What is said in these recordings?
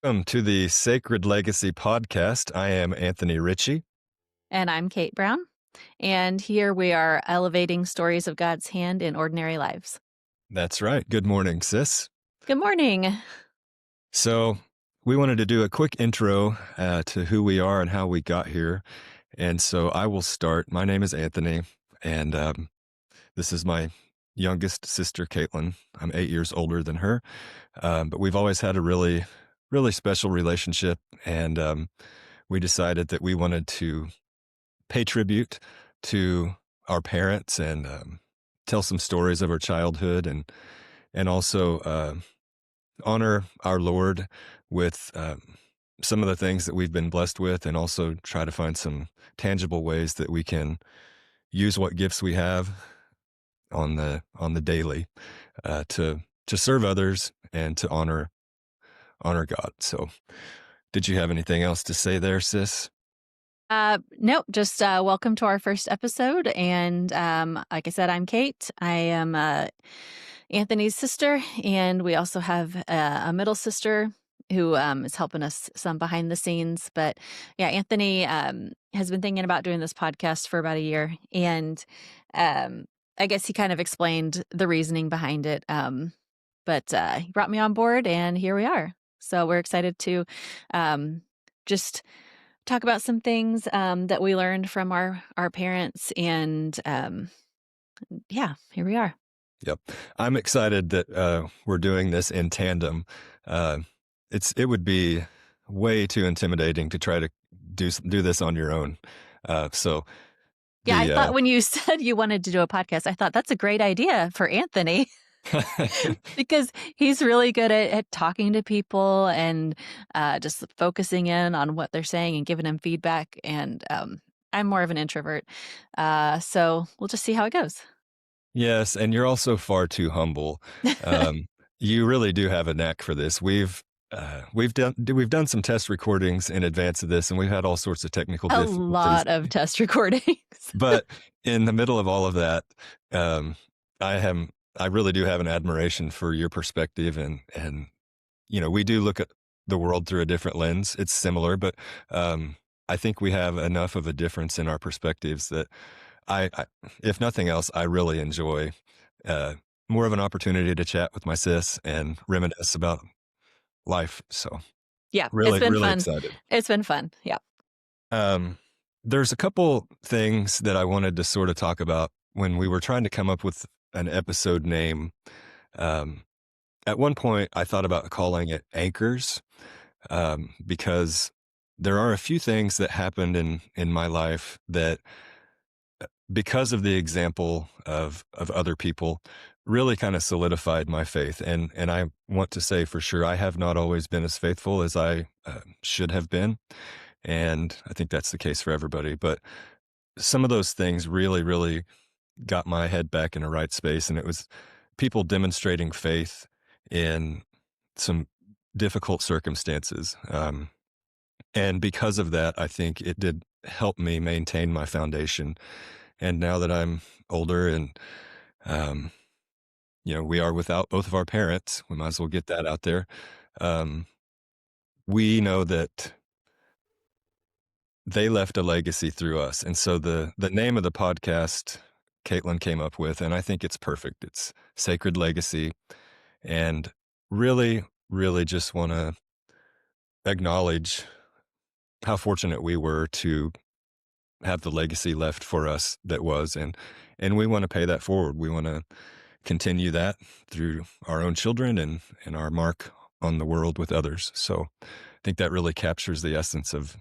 Welcome to the Sacred Legacy podcast. I am Anthony Ritchie. And I'm Kate Brown. And here we are elevating stories of God's hand in ordinary lives. That's right. Good morning, sis. Good morning. So, we wanted to do a quick intro to who we are and how we got here. And so I will start. My name is Anthony, and this is my youngest sister, Caitlin. I'm 8 years older than her, but we've always had a really, really special relationship. And we decided that we wanted to pay tribute to our parents and tell some stories of our childhood and also honor our Lord with some of the things that we've been blessed with, and also try to find some tangible ways that we can use what gifts we have on the daily to serve others and to honor God. So, did you have anything else to say there, sis? Nope, just welcome to our first episode. And like I said, I'm Kate. I am Anthony's sister, and we also have a middle sister who is helping us some behind the scenes. But yeah, Anthony has been thinking about doing this podcast for about a year, and I guess he kind of explained the reasoning behind it. But he brought me on board, and here we are. So we're excited to just talk about some things that we learned from our parents, and yeah, here we are. Yep. I'm excited that we're doing this in tandem. Uh, it would be way too intimidating to try to do this on your own. So Yeah, I the thought when you said you wanted to do a podcast, I thought that's a great idea for Anthony because he's really good at talking to people and just focusing in on what they're saying and giving them feedback. And I'm more of an introvert, so we'll just see how it goes. Yes, and you're also far too humble. Um, you really do have a knack for this. We've done some test recordings in advance of this, and we've had all sorts of technical A difficulties. lot of test recordings. But in the middle of all of that, um, I have I really do have an admiration for your perspective, and we do look at the world through a different lens. It's similar, but I think we have enough of a difference in our perspectives that I if nothing else, I really enjoy uh, more of an opportunity to chat with my sis and reminisce about life. So Yeah, it's really, been really fun. excited. It's been fun. Yeah. Um, there's a couple things that I wanted to sort of talk about when we were trying to come up with an episode name. Um, at one point, I thought about calling it Anchors, because there are a few things that happened in my life that, because of the example of other people, really kind of solidified my faith. And I want to say for sure, I have not always been as faithful as I should have been, and I think that's the case for everybody. But some of those things really, really got my head back in a right space, and it was people demonstrating faith in some difficult circumstances. And because of that, I think it did help me maintain my foundation. And now that I'm older and, um, we are without both of our parents, we might as well get that out there. Um, we know that they left a legacy through us. And so the name of the podcast Caitlin came up with, and I think it's perfect. It's Sacred Legacy. And really, really just want to acknowledge how fortunate we were to have the legacy left for us that was, and we want to pay that forward. We want to continue that through our own children and our mark on the world with others. So I think that really captures the essence of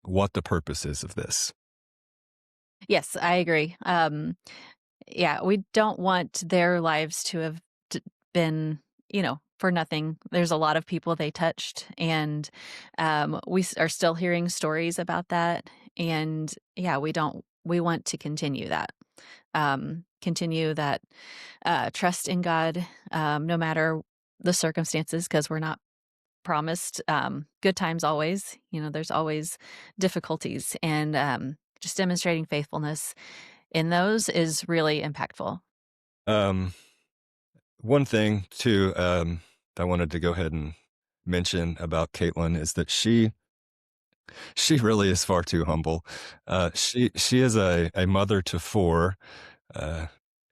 what the purpose is of this. Yes, I agree. Yeah, we don't want their lives to have been, for nothing. There's a lot of people they touched, and are still hearing stories about that. And yeah, we want to continue that trust in God, no matter the circumstances, because we're not promised good times always. There's always difficulties, and just demonstrating faithfulness in those is really impactful. Um, One thing too, I wanted to go ahead and mention about Caitlin is that she really is far too humble. She is a mother to four, uh,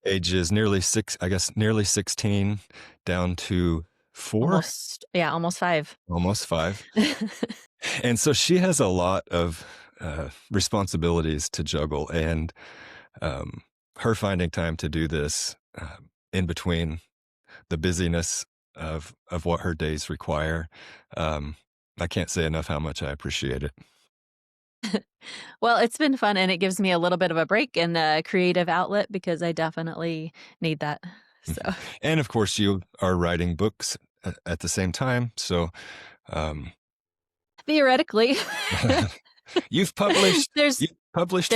ages nearly six, I guess, nearly 16 down to four, Almost, yeah, almost 5. almost five. And so she has a lot of responsibilities to juggle, and um, her finding time to do this in between the busyness of what her days require. Um, I can't say enough how much I appreciate it. Well, it's been fun, and it gives me a little bit of a break and a creative outlet because I definitely need that. So, Mhm. And of course, you are writing books at the same time, so um, theoretically, there's you've published there's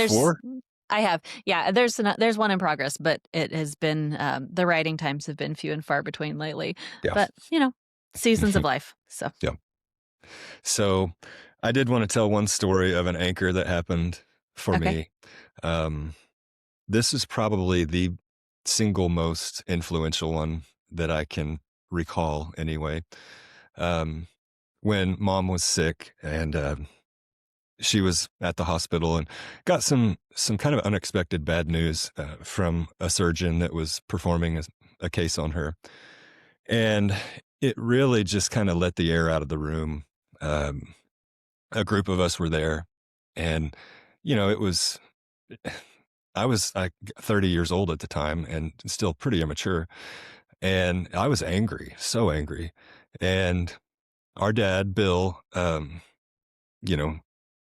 four. I have. Yeah, there's one in progress, but it has been, the writing times have been few and far between lately, Yeah. but, seasons of life, so Yeah. So I did want to tell one story of an anchor that happened for okay. me. Um, this is probably the single most influential one that I can recall anyway. Um, when mom was sick and she was at the hospital and got some kind of unexpected bad news from a surgeon that was performing a case on her, and it really just kind of let the air out of the room. Um, a group of us were there, and it was I was like 30 years old at the time and still pretty immature, and I was angry, so angry, and our dad, Bill, you know,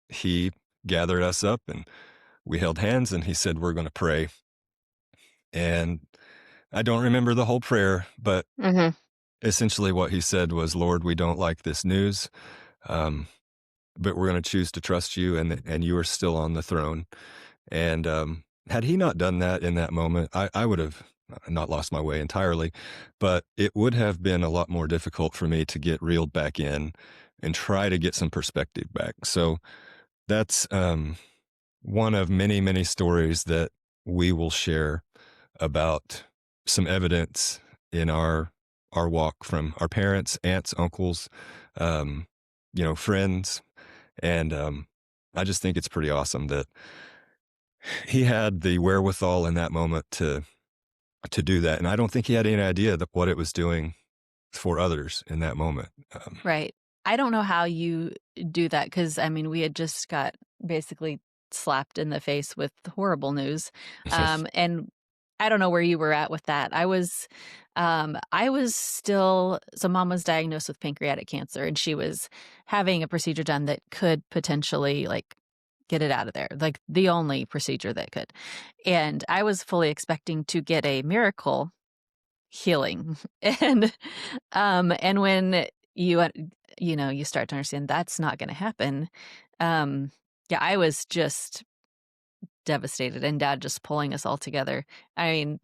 he gathered us up and we held hands and he said, "We're going to pray." And I don't remember the whole prayer, but Mhm. essentially what he said was, "Lord, we don't like this news, um, but we're going to choose to trust you, and you are still on the throne." And had he not done that in that moment, I would have not lost my way entirely, but it would have been a lot more difficult for me to get reeled back in and try to get some perspective back. So that's one of many, many stories that we will share about some evidence in our walk from our parents, aunts, uncles, um, friends, and I just think it's pretty awesome that he had the wherewithal in that moment to do that, and I don't think he had any idea that what it was doing for others in that moment. Right. I don't know how you do that because I mean, we had just got basically slapped in the face with horrible news, and I don't know where you were at with that. I was still so mom was diagnosed with pancreatic cancer, and she was having a procedure done that could potentially, like, get it out of there, like, the only procedure that could, and I was fully expecting to get a miracle healing. And when you start to understand that's not gonna happen, um, yeah, I was just devastated and dad just pulling us all together. I mean,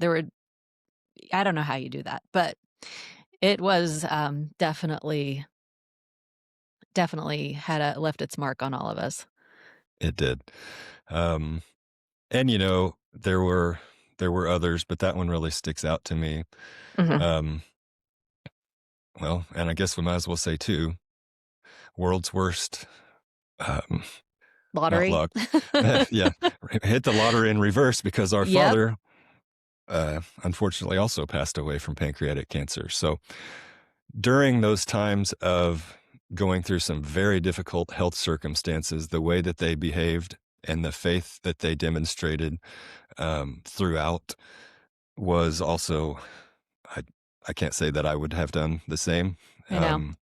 I don't know how you do that, but it was, definitely had left its mark on all of us. It did, um, and there were others, but that one really sticks out to me. Mhm. Um, well, and I guess we might as well say too, world's worst, um, not Lottery. luck. Yeah, hit the lottery in reverse because our Yep, father, unfortunately also passed away from pancreatic cancer. So during those times of going through some very difficult health circumstances, the way that they behaved and the faith that they demonstrated throughout was also, I, I can't say that I would have done the same. I know. Um,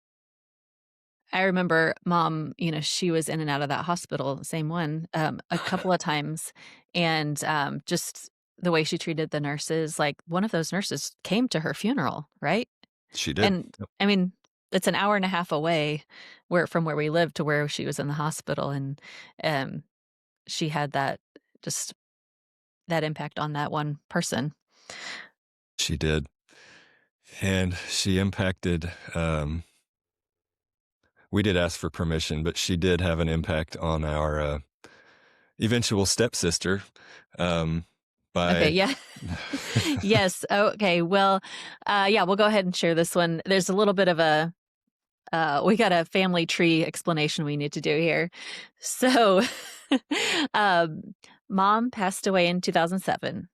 I remember mom, she was in and out of that hospital, same one, a couple of times, and, just the way she treated the nurses, like, one of those nurses came to her funeral, right? she did. And, I mean, it's an hour and a half away from where we lived to where she was in the hospital, and, um, she had just that impact on that one person. She did. And she impacted, we did ask for permission, but she did have an impact on our eventual stepsister um, Okay, by yeah. Yes, okay, well, yeah, we'll go ahead and share this one. There's a little bit of a We got a family tree explanation we need to do here. So, um, mom passed away in 2007,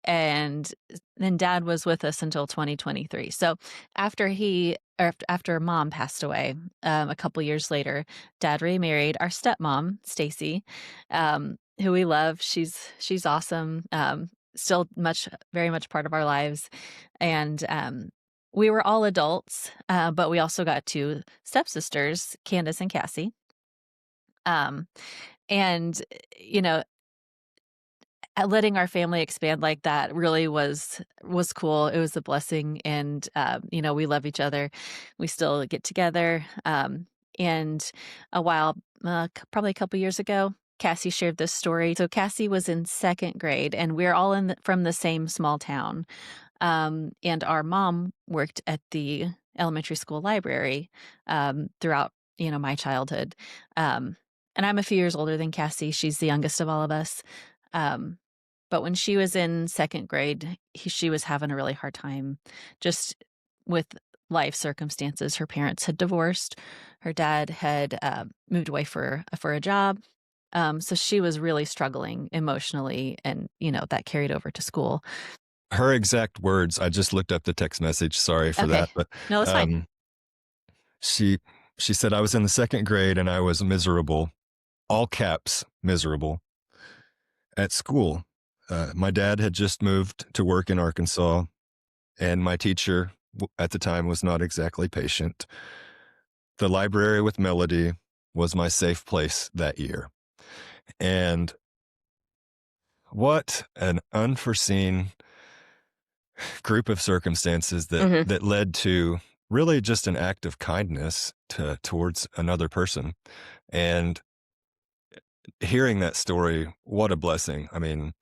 and then dad was with us until 2023. So, after mom passed away, a couple years later, dad remarried our stepmom, Stacy, who we love. She's awesome. Still very much part of our lives, and we were all adults, but we also got two stepsisters, Candace and Cassie. Um, and, you know, letting our family expand like that really was cool. It was a blessing, and, we love each other. We still get together, and a while, probably a couple years ago, Cassie shared this story. So Cassie was in 2nd grade, and we're all from the same small town. And our mom worked at the elementary school library, throughout, my childhood. Um, and I'm a few years older than Cassie. She's the youngest of all of us. Um, but when she was in 2nd grade, she was having a really hard time just with life circumstances. Her parents had divorced. Her dad had moved away for a job. So she was really struggling emotionally, and that carried over to school. Her exact words, I just looked up the text message, sorry for Okay. that, but, No, it's fine. um, she she said, "I was in the 2nd grade and I was miserable," all caps, miserable, "at school. My dad had just moved to work in Arkansas, and my teacher at the time was not exactly patient. The library with Melody was my safe place that year." And what an unforeseen group of circumstances that Mhm. that led to really just an act of kindness towards another person. And hearing that story, what a blessing. I mean,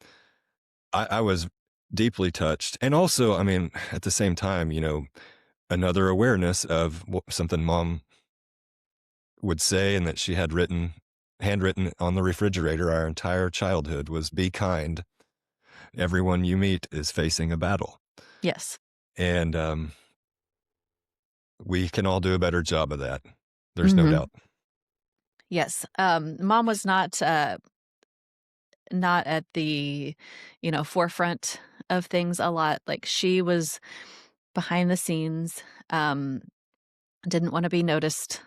I was deeply touched. And also, I mean, at the same time, another awareness of something mom would say and that she had handwritten on the refrigerator our entire childhood was be kind. Everyone you meet is facing a battle. Yes. And we can all do a better job of that. There's no Mhm. doubt. Yes. Mom was not at the, forefront of things a lot. Like, she was behind the scenes, didn't wanna be noticed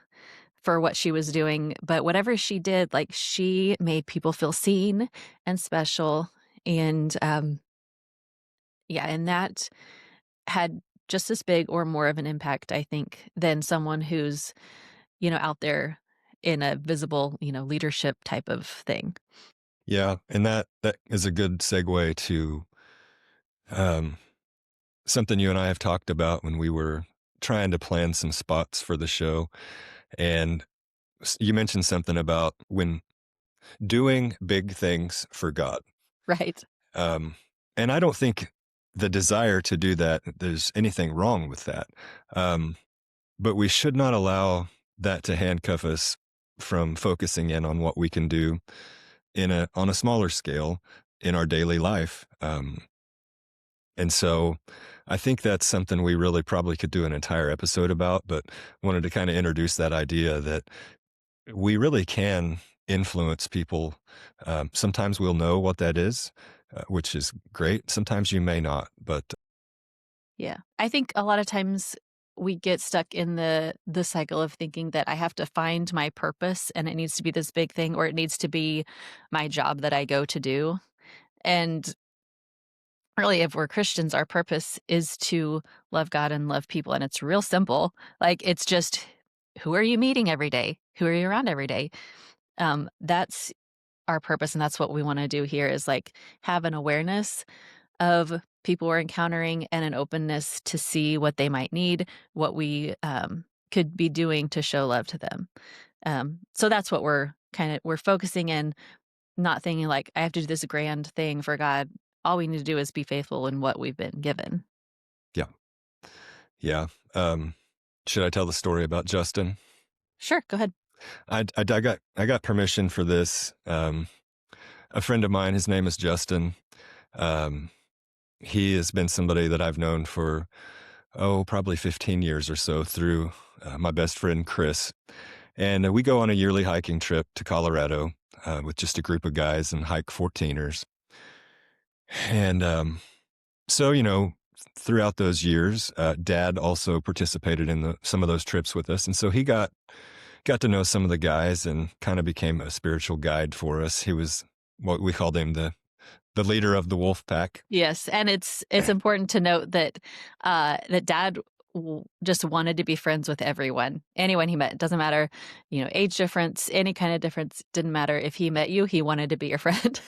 for what she was doing, but whatever she did, like, she made people feel seen and special, and, yeah, and that had just as big or more of an impact, I think, than someone who's, out there in a visible, leadership type of thing. Yeah, and that is a good segue to um, something you and I have talked about when we were trying to plan some spots for the show. And you mentioned something about when doing big things for God. Right. Um, and I don't think the desire to do that, there's anything wrong with that. Um, but we should not allow that to handcuff us from focusing in on what we can do on a smaller scale in our daily life. And so I think that's something we really probably could do an entire episode about, but wanted to kind of introduce that idea that we really can influence people. Sometimes we'll know what that is, which is great. Sometimes you may not, but Yeah. I think a lot of times we get stuck in the cycle of thinking that I have to find my purpose and it needs to be this big thing, or it needs to be my job that I go to do. And really, if we're Christians, our purpose is to love God and love people, and it's real simple. Like, it's just, who are you meeting every day? Who are you around every day? That's our purpose, and that's what we want to do here, is like have an awareness of people we're encountering and an openness to see what they might need, what we could be doing to show love to them. So that's what we're focusing in, not thinking like, I have to do this grand thing for God. All we need to do is be faithful in what we've been given. yeah, yeah. Should I tell the story about Justin? Sure, go ahead. I got permission for this. A friend of mine, his name is Justin. Um, he has been somebody that I've known for oh, probably 15 years or so through my best friend, Chris. And we go on a yearly hiking trip to Colorado with just a group of guys and hike 14ers. And so, throughout those years, Dad also participated in some of those trips with us, and so he got to know some of the guys and kind of became a spiritual guide for us. He was what we called him the leader of the wolf pack. Yes, and it's important to note that, that dad just wanted to be friends with everyone, anyone he met. It doesn't matter, age difference, any kind of difference, didn't matter. If he met you, he wanted to be your friend.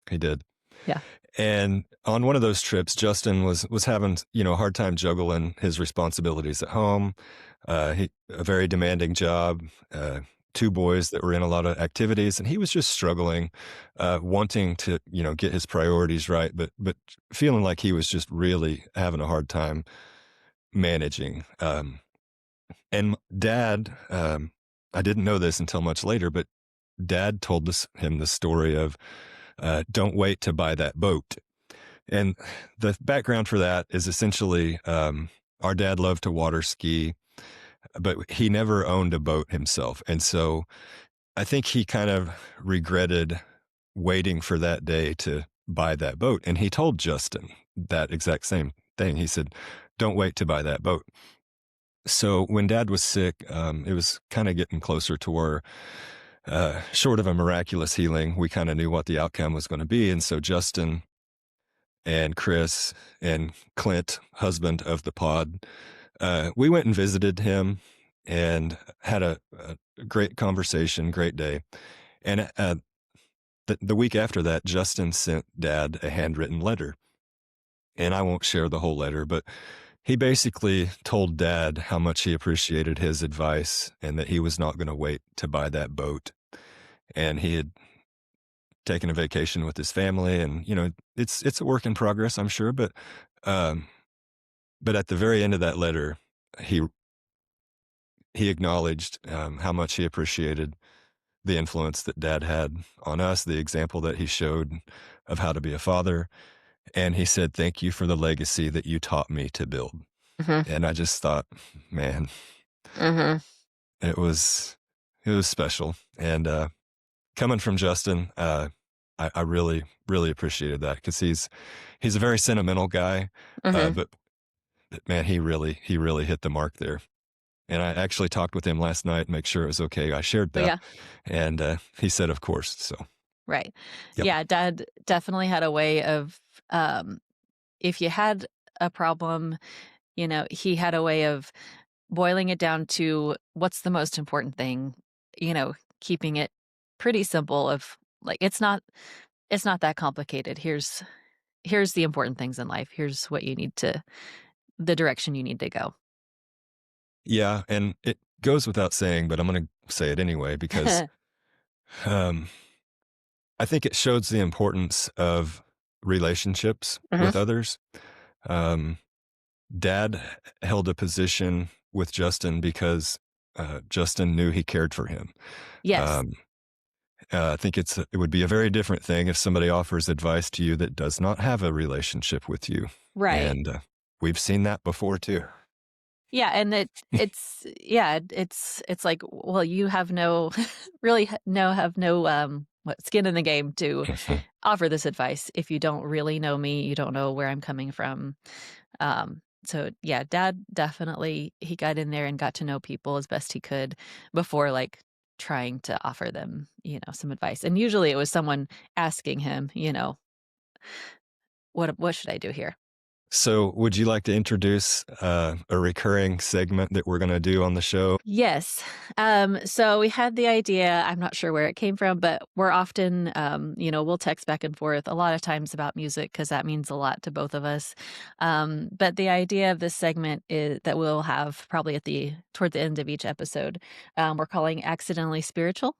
He did. Yeah. And on one of those trips, Justin was having, a hard time juggling his responsibilities at home. He a very demanding job, two boys that were in a lot of activities, and he was just struggling, wanting to, get his priorities right, but feeling like he was just really having a hard time managing. And Dad, I didn't know this until much later, but Dad told him the story of don't wait to buy that boat. And the background for that is essentially our dad loved to water ski, but he never owned a boat himself. And so I think he kind of regretted waiting for that day to buy that boat. And he told Justin that exact same thing. He said, don't wait to buy that boat. So when dad was sick, it was kind of getting closer to where, short of a miraculous healing, we kind of knew what the outcome was going to be. And so Justin and Chris and Clint, husband of the pod, we went and visited him and had a great conversation, great day. And the week after that, Justin sent Dad a handwritten letter. And I won't share the whole letter, but he basically told Dad how much he appreciated his advice and that he was not going to wait to buy that boat. And he had taken a vacation with his family, and it's a work in progress, I'm sure, um, but at the very end of that letter, he he acknowledged how much he appreciated the influence that Dad had on us, the example that he showed of how to be a father, and he said, "Thank you for the legacy that you taught me to build." Mhm. And I just thought, man, Mhm. it was it was special, and coming from Justin, I really, really appreciated that because he's a very sentimental guy, Mhm. but man, he really hit the mark there. And I actually talked with him last night, make sure it was okay. I shared Oh, that, yeah. and he said, "Of course." So, Right. yep. Yeah, dad definitely had a way of, um, if you had a problem, he had a way of boiling it down to what's the most important thing, keeping it pretty simple of like it's not that complicated. Here's the important things in life. Here's what you need to the direction you need to go. Yeah, and it goes without saying, but I'm going to say it anyway because um, I think it shows the importance of relationships Mhm. with others. Um, Dad held a position with Justin because Justin knew he cared for him. Yes. Um, I think it would be a very different thing if somebody offers advice to you that does not have a relationship with you, Right. and we've seen that before too. Yeah, and it's like, well, you have no really have no, what, skin in the game to offer this advice. If you don't really know me, you don't know where I'm coming from. So yeah, dad definitely he got in there and got to know people as best he could before like trying to offer them, some advice. And usually it was someone asking him, what should I do here? So, would you like to introduce a recurring segment that we're going to do on the show? Yes. So we had the idea, I'm not sure where it came from, but we're often, we'll text back and forth a lot of times about music because that means a lot to both of us. But the idea of this segment is that we'll have probably toward the end of each episode, we're calling accidentally spiritual.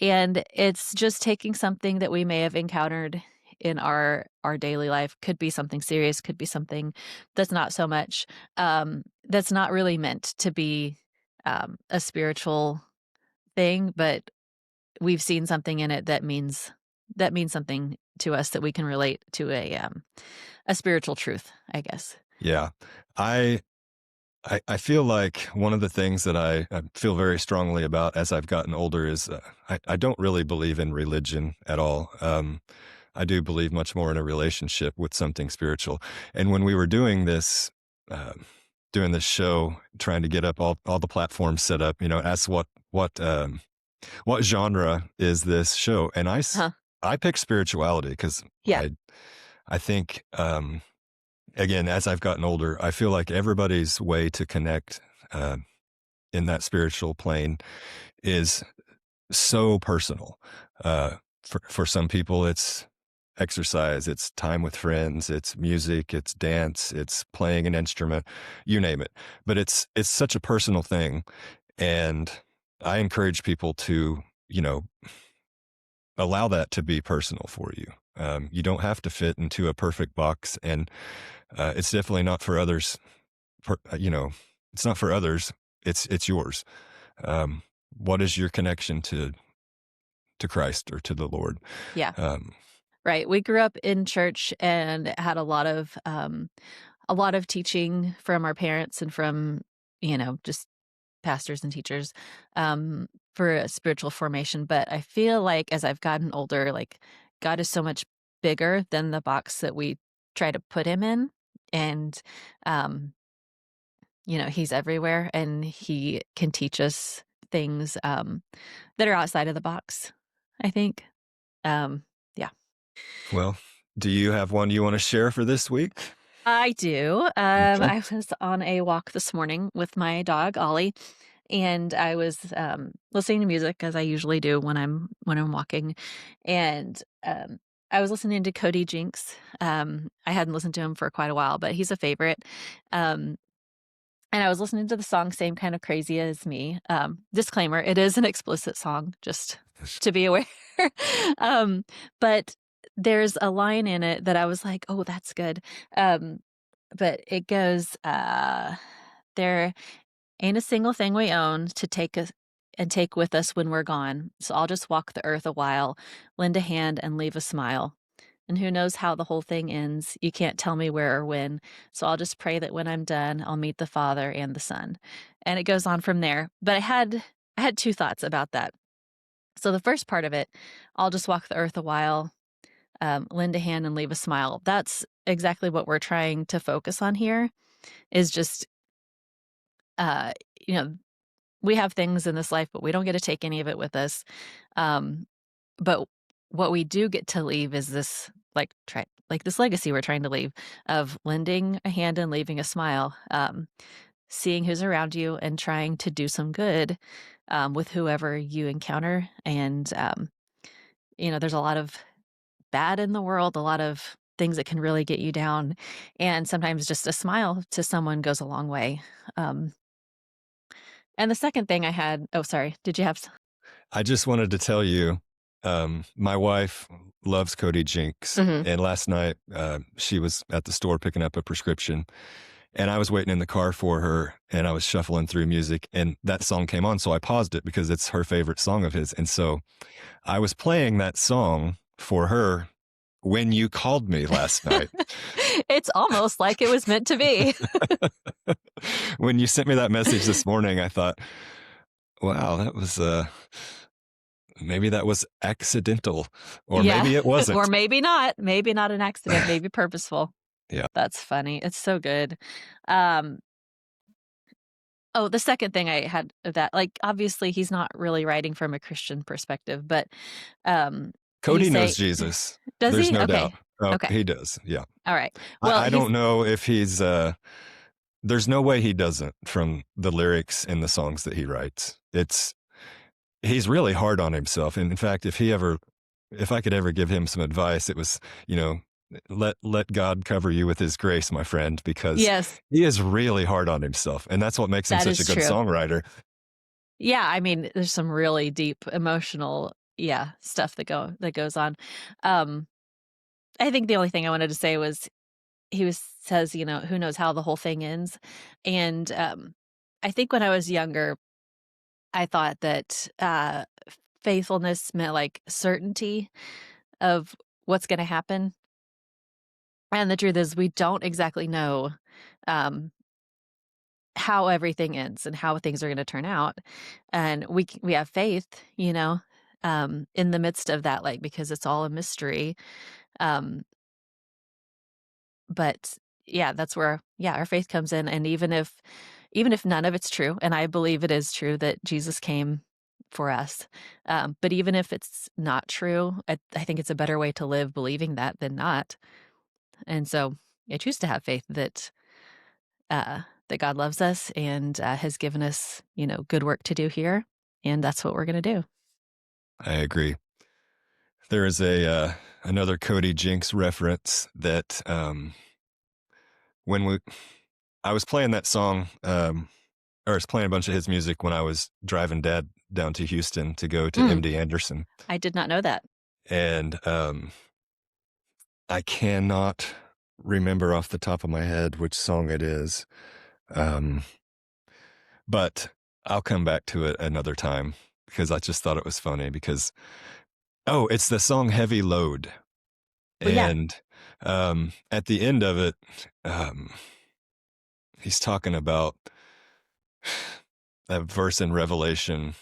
And it's just taking something that we may have encountered in our daily life, could be something serious, could be something that's not so much, that's not really meant to be, a spiritual thing, but we've seen something in it that means something to us that we can relate to a spiritual truth, I guess. Yeah, I I feel like one of the things that I feel very strongly about as I've gotten older is I don't really believe in religion at all. I do believe much more in a relationship with something spiritual. And when we were um, doing this show, trying to get up all the platforms set up, ask what genre is this show, and Huh. I picked spirituality because Yeah. I think again, as I've gotten older, I feel like everybody's way to connect uh, in that spiritual plane is so personal. For some people, it's exercise, it's time with friends, it's music, it's dance, it's playing an instrument, you name it. But it's such a personal thing, and I encourage people to you know allow that to be personal for you. You don't have to fit into a perfect box, and it's definitely not for others. It's not for others. It's yours. Um, what is your connection to Christ or to the Lord? Yeah. Um, Right. We grew up in church and had a lot of teaching from our parents and from, just pastors and teachers, um, for a spiritual formation. But I feel like as I've gotten older, like God is so much bigger than the box that we try to put him in. And, um, he's everywhere and he can teach us things, that are outside of the box, I think. Um, yeah. well, do you have one you want to share for this week? I do. Okay. I was on a walk this morning with my dog Ollie, and I was listening to music as I usually do when I'm walking, and I was listening to Cody Jinks. I hadn't listened to him for quite a while, but he's a favorite. Um, and I was listening to the song "Same Kind of Crazy as Me." Disclaimer: it is an explicit song, just to be aware. um, but there's a line in it that I was like, "Oh, that's good." Um, but it goes, "There ain't a single thing we own to take us and take with us when we're gone. So I'll just walk the earth a while, lend a hand and leave a smile. And who knows how the whole thing ends? You can't tell me where or when. So I'll just pray that when I'm done, I'll meet the Father and the Son." And it goes on from there. But I had two thoughts about that. So the first part of it, I'll just walk the earth a while, lend a hand and leave a smile. That's exactly what we're trying to focus on here is just, uh, you know, we have things in this life, but we don't get to take any of it with us. Um, but what we do get to leave is this like this legacy we're trying to leave of lending a hand and leaving a smile, seeing who's around you and trying to do some good with whoever you encounter. And there's a lot of bad in the world, a lot of things that can really get you down, and sometimes just a smile to someone goes a long way. Um, and the second thing I had, oh, sorry, did you have? I just wanted to tell you, my wife loves Cody Jinks, Mhm. and last night she was at the store picking up a prescription, and I was waiting in the car for her, and I was shuffling through music, and that song came on, so I paused it because it's her favorite song of his, and so I was playing that song for her when you called me last night. It's almost like it was meant to be. When you sent me that message this morning, I thought, wow, that was maybe that was accidental, or Yeah, maybe it or wasn't. maybe not an accident, maybe purposeful. Yeah. That's funny, it's so good. Um, oh, the second thing I had of that, like, obviously, he's not really writing from a Christian perspective, but, he's Cody knows say Jesus. does There's he? no doubt. Okay. Oh, Okay. he does. Yeah. Alright. Well, I he's don't know if there's no way he doesn't from the lyrics in the songs that he writes. He's really hard on himself. And in fact, if I could ever give him some advice, it was, you know, let God cover you with his grace, my friend, because yes, he is really hard on himself. And that's what makes him that such a is good true. songwriter. Yeah, I mean, there's some really deep emotional, yeah, stuff that goes on. Um, I think the only thing I wanted to say was says, "Who knows how the whole thing ends?" And, I think when I was younger, I thought that, faithfulness meant, like, certainty of what's gonna happen, and the truth is we don't exactly know, um, how everything ends and how things are gonna turn out, and we have faith, in the midst of that, like, because it's all a mystery, um, but, yeah, that's where, yeah, our faith comes in, and even if none of it's true, and I believe it is true that Jesus came for us, but even if it's not true, I think it's a better way to live believing that than not, and so I choose to have faith that God loves us and, has given us, good work to do here, and that's what we're gonna do. I agree. There is another Cody Jinks reference that, when I was playing that song, or I was playing a bunch of his music when I was driving dad down to Houston to go to Mm, MD Anderson, I did not know that. and, I cannot remember off the top of my head which song it is, um, but I'll come back to it another time because I just thought it was funny because oh, it's the song "Heavy Load," Well, yeah. and, at the end of it, um, he's talking about that verse in Revelation,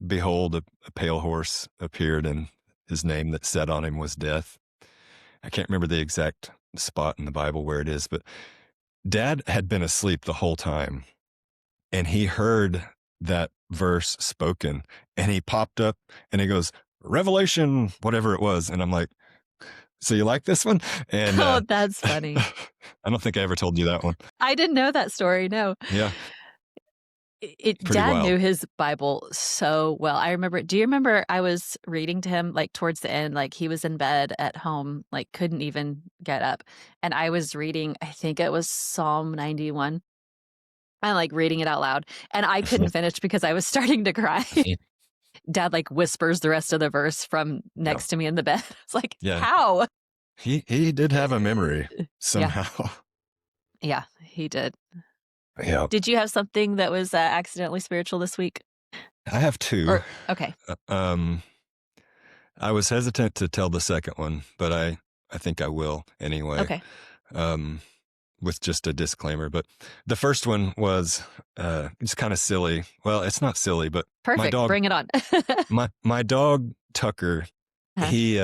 "Behold, a pale horse appeared, and his name that sat on him was Death." I can't remember the exact spot in the Bible where it is, but dad had been asleep the whole time, and he heard that verse spoken, and he popped up and he goes, "Revelation," whatever it was, and I'm like, "So you like this one?" And, Oh, that's funny. I don't think I ever told you that one. I didn't know that story, no. Yeah, pretty Dad wild. knew his Bible so well. I remember do you remember I was reading to him, like, towards the end, like, he was in bed at home, like, couldn't even get up, and I was reading, I think it was Psalm 91. I'm, like, reading it out loud, and I couldn't finish because I was starting to cry. Dad, like, whispers the rest of the verse from Yeah, next to me in the bed. It's like, yeah. "How?" He did have a memory Yeah, somehow. yeah, he did. Yeah. Did you have something that was, accidentally spiritual this week? I have 2. Or okay, Uh, um, I was hesitant to tell the second one, but I think I will anyway, okay. um, with just a disclaimer, but the first one was, it's kinda silly. Well, it's not silly, but my Perfect, dog bring it on. my dog, Tucker, Uh-huh, he,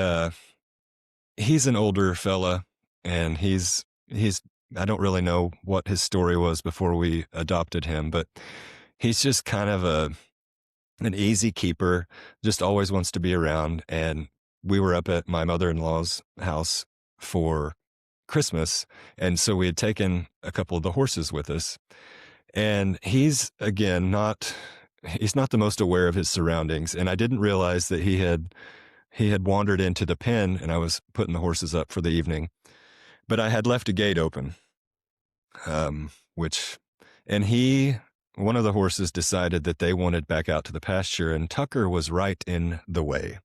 he's an older fella, and he's I don't really know what his story was before we adopted him, but he's just kind of an easy keeper, just always wants to be around, and we were up at my mother-in-law's house for Christmas, and so we had taken a couple of the horses with us, and he's, again, he's not the most aware of his surroundings, and I didn't realize that he had wandered into the pen, and I was putting the horses up for the evening, but I had left a gate open, which and one of the horses decided that they wanted back out to the pasture, and Tucker was right in the way.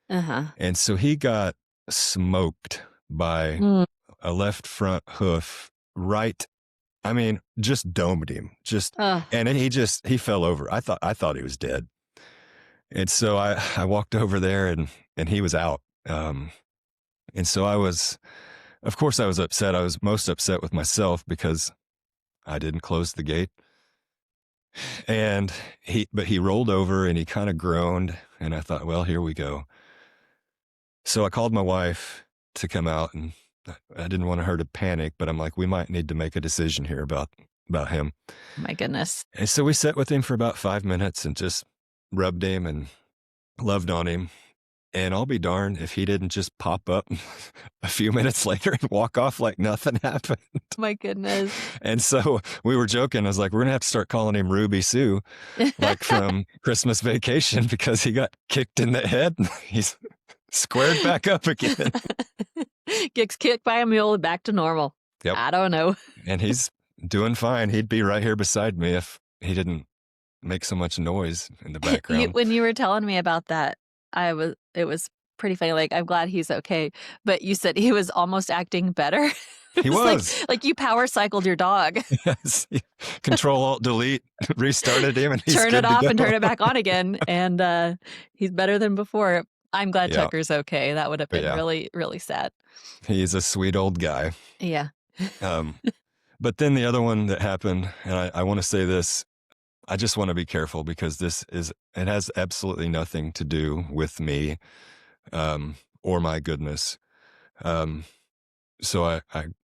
uh-huh. And so he got smoked by Mm. a left front hoof right. I mean, just domed him. Ugh, And then he fell over. I thought he was dead. And so I walked over there and he was out. And so of course I was upset. I was most upset with myself because I didn't close the gate. And but he rolled over and he kind of groaned. And I thought, well, here we go. So I called my wife to come out, and I didn't want her to panic, but I'm like, we might need to make a decision here about him. my goodness. And so we sat with him for about 5 minutes and just rubbed him and loved on him. And I'll be darned if he didn't just pop up a few minutes later and walk off like nothing happened. My goodness. And so we were joking. I was like, we're going to have to start calling him Ruby Sue, like from Christmas Vacation, because he got kicked in the head. He's squared back up again. Gets kicked by a mule, back to normal. Yep. I don't know. And he's doing fine. He'd be right here beside me if he didn't make so much noise in the background. When you were telling me about that, it was pretty funny, like, I'm glad he's okay, but you said he was almost acting better. He It's was. like you power cycled your dog. Yes. Control Alt Delete restarted him and he's Turn good it to off go. and turn it back on again, and, he's better than before. I'm glad Yeah. Tucker's okay. That would have been Yeah. really, really sad. He's a sweet old guy. Yeah. Um, But then the other one that happened, and I wanna say this, I just wanna be careful because it has absolutely nothing to do with me, or my goodness. Um, so I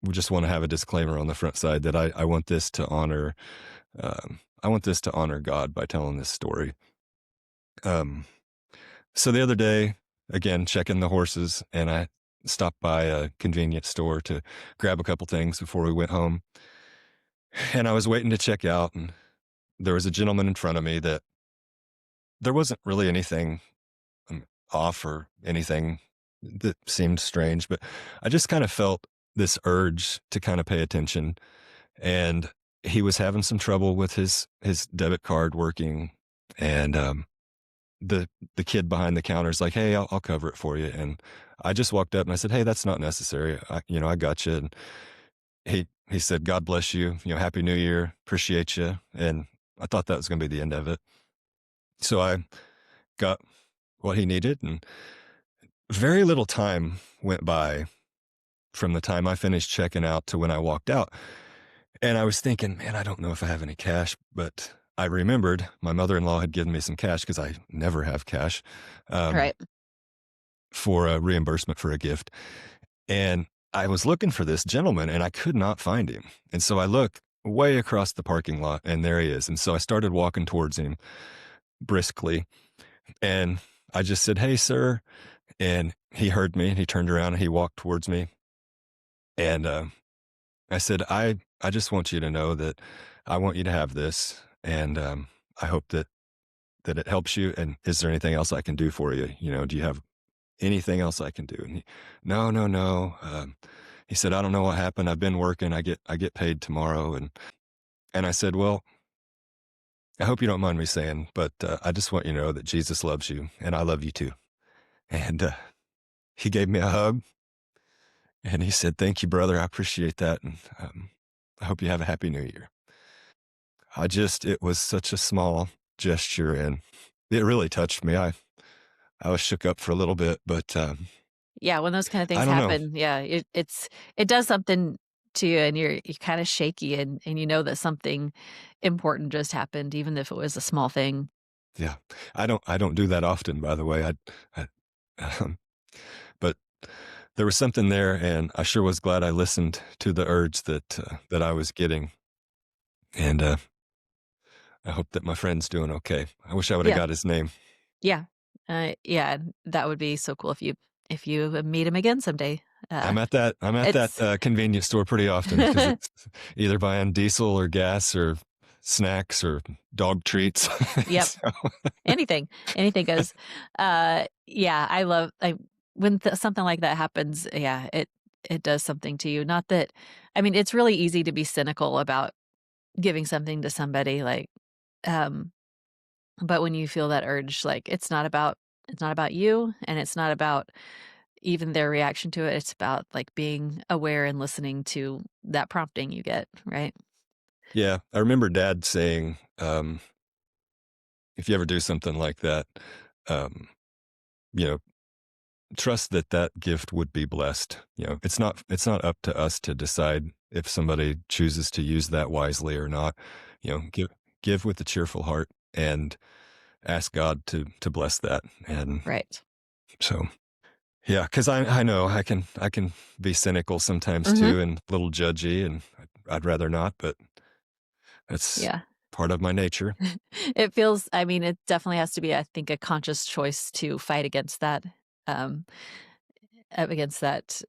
would just wanna have a disclaimer on the front side that I want this to honor, I want this to honor God by telling this story. Um, so the other day, again, checking the horses, and I stopped by a convenience store to grab a couple things before we went home, and I was waiting to check out, and there was a gentleman in front of me that there wasn't really anything off or anything that seemed strange, but I just kind of felt this urge to kind of pay attention. And he was having some trouble with his debit card working, and the the kid behind the counter is like, "Hey, I'll cover it for you." And I just walked up and I said, "Hey, that's not necessary. I got you." And he said, "God bless you. Happy New Year. Appreciate you." And I thought that was going to be the end of it. So I got what he needed, and very little time went by from the time I finished checking out to when I walked out. And I was thinking, man, I don't know if I have any cash, but I remembered my mother-in-law had given me some cash because I never have cash, um, Right. for a reimbursement for a gift. And I was looking for this gentleman and I could not find him. And so I look way across the parking lot and there he is. And so I started walking towards him briskly and I just said, "Hey, sir." And he heard me and he turned around and he walked towards me. And I said, I just want you to know that I want you to have this. And I hope that it helps you. And is there anything else I can do for you? Do you have anything else I can do? And no, no, no. He said, I don't know what happened. I've been working. I get paid tomorrow. And I said, well, I hope you don't mind me saying, but I just want you to know that Jesus loves you and I love you too. And he gave me a hug and he said, "Thank you, brother. I appreciate that. And I hope you have a happy new year." It was such a small gesture and it really touched me. I was shook up for a little bit, but Yeah, when those kind of I things don't know. happen, yeah, it does something to you and you're kinda shaky and you know that something important just happened, even if it was a small thing. Yeah. I don't do that often, by the way. I um, but there was something there, and I sure was glad I listened to the urge that I was getting, and I hope that my friend's doing okay. I wish I woulda Yeah, got his name. yeah. Yeah, that would be so cool if you meet him again someday. I'm at that It's convenience store pretty often because it's either buying diesel or gas or snacks or dog treats. Yep. So Anything, anything goes. Yeah, I when something like that happens, yeah, it does something to you. Not that I mean, it's really easy to be cynical about giving something to somebody, like, um, but when you feel that urge, like, it's not about you, and it's not about even their reaction to it. It's about, like, being aware and listening to that prompting you get, right? yeah, I remember dad saying, if you ever do something like that, um, you know, trust that that gift would be blessed. It's not up to us to decide if somebody chooses to use that wisely or not. Give with a cheerful heart and ask God to bless that. And Right. so, yeah, because I know I can be cynical sometimes Mhm. too and a little judgy, and I'd rather not, but that's Yeah. part of my nature. It feels I mean, it definitely has to be, I think, a conscious choice to fight against that, um, against that,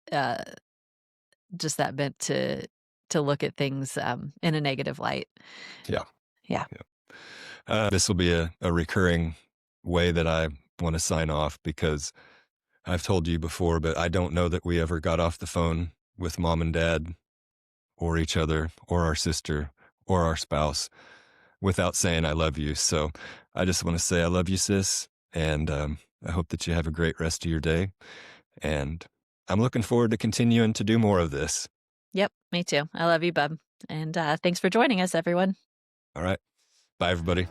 just that bent to look at things, in a negative light. Yeah, Yeah. yeah. This will be a recurring way that I want to sign off because I've told you before, but I don't know that we ever got off the phone with mom and dad or each other or our sister or our spouse without saying I love you. So I just want to say I love you, sis. And I hope that you have a great rest of your day. And I'm looking forward to continuing to do more of this. Yep, me too. I love you, bub, and, thanks for joining us, everyone. All right. Bye, everybody.